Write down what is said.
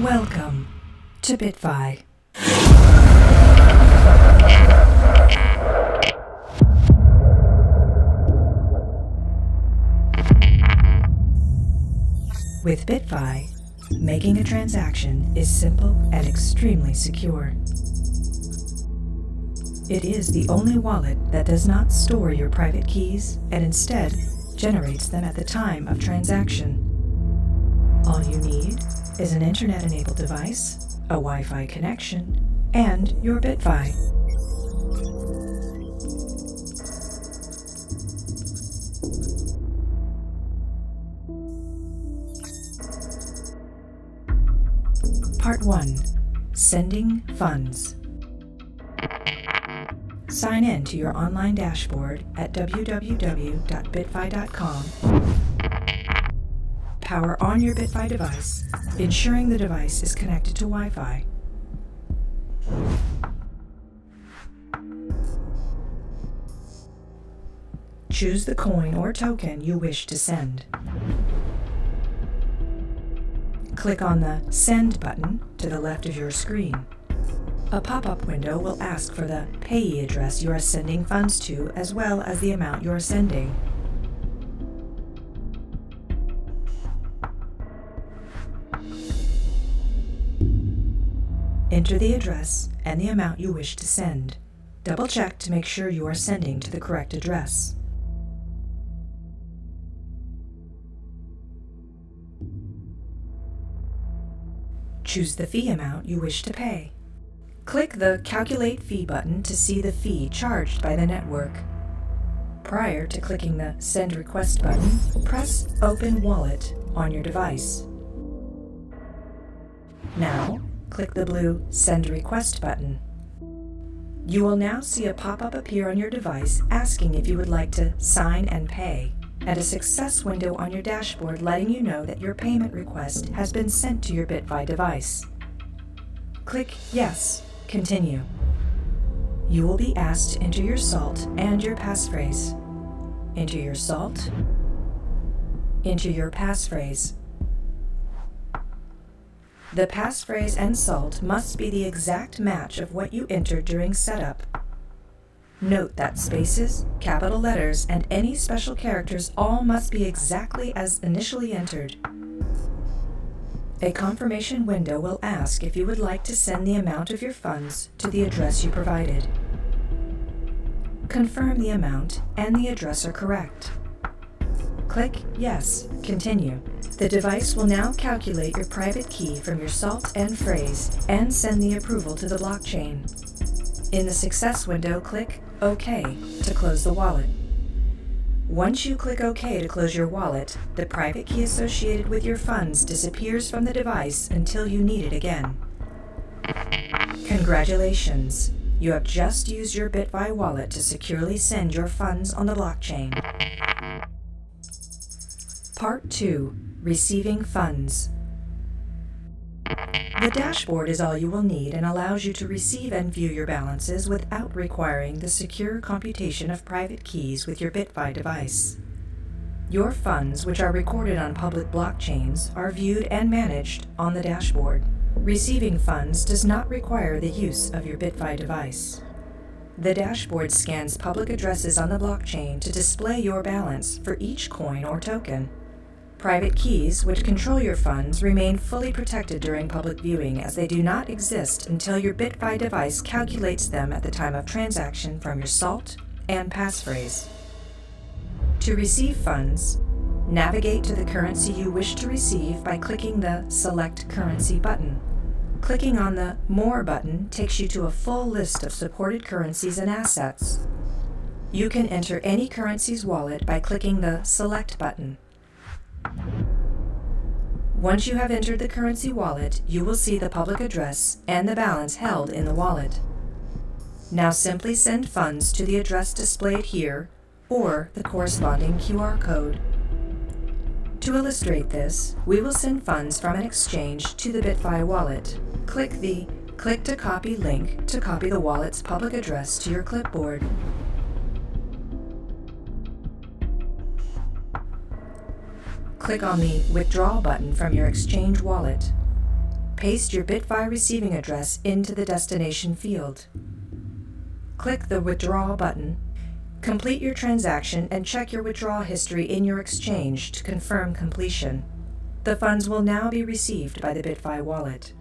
Welcome to Bitfi. With Bitfi, making a transaction is simple and extremely secure. It is the only wallet that does not store your private keys and instead generates them at the time of transaction. All you need is an internet-enabled device, a Wi-Fi connection, and your Bitfi. Part 1. Sending funds. Sign in to your online dashboard at www.bitfi.com. Power on your Bitfi device, ensuring the device is connected to Wi-Fi. Choose the coin or token you wish to send. Click on the Send button to the left of your screen. A pop-up window will ask for the payee address you are sending funds to, as well as the amount you are sending. Enter the address and the amount you wish to send. Double-check to make sure you are sending to the correct address. Choose the fee amount you wish to pay. Click the Calculate Fee button to see the fee charged by the network. Prior to clicking the Send Request button, press Open Wallet on your device. Now, click the blue Send Request button. You will now see a pop-up appear on your device asking if you would like to sign and pay, and a success window on your dashboard letting you know that your payment request has been sent to your Bitfi device. Click Yes, Continue. You will be asked to enter your SALT and your passphrase. Enter your SALT. Enter your passphrase. The passphrase and SALT must be the exact match of what you entered during setup. Note that spaces, capital letters, and any special characters all must be exactly as initially entered. A confirmation window will ask if you would like to send the amount of your funds to the address you provided. Confirm the amount and the address are correct. Click Yes, Continue. The device will now calculate your private key from your SALT and phrase and send the approval to the blockchain. In the success window, click OK to close the wallet. Once you click OK to close your wallet, the private key associated with your funds disappears from the device until you need it again. Congratulations! You have just used your Bitfi wallet to securely send your funds on the blockchain. Part 2. Receiving funds. The dashboard is all you will need and allows you to receive and view your balances without requiring the secure computation of private keys with your Bitfi device. Your funds, which are recorded on public blockchains, are viewed and managed on the dashboard. Receiving funds does not require the use of your Bitfi device. The dashboard scans public addresses on the blockchain to display your balance for each coin or token. Private keys, which control your funds, remain fully protected during public viewing as they do not exist until your Bitfi device calculates them at the time of transaction from your SALT and passphrase. To receive funds, navigate to the currency you wish to receive by clicking the Select Currency button. Clicking on the More button takes you to a full list of supported currencies and assets. You can enter any currency's wallet by clicking the Select button. Once you have entered the currency wallet, you will see the public address and the balance held in the wallet. Now simply send funds to the address displayed here or the corresponding QR code. To illustrate this, we will send funds from an exchange to the Bitfi wallet. Click the Click to Copy link to copy the wallet's public address to your clipboard. Click on the Withdraw button from your Exchange wallet. Paste your Bitfi receiving address into the destination field. Click the Withdraw button. Complete your transaction and check your withdrawal history in your exchange to confirm completion. The funds will now be received by the Bitfi wallet.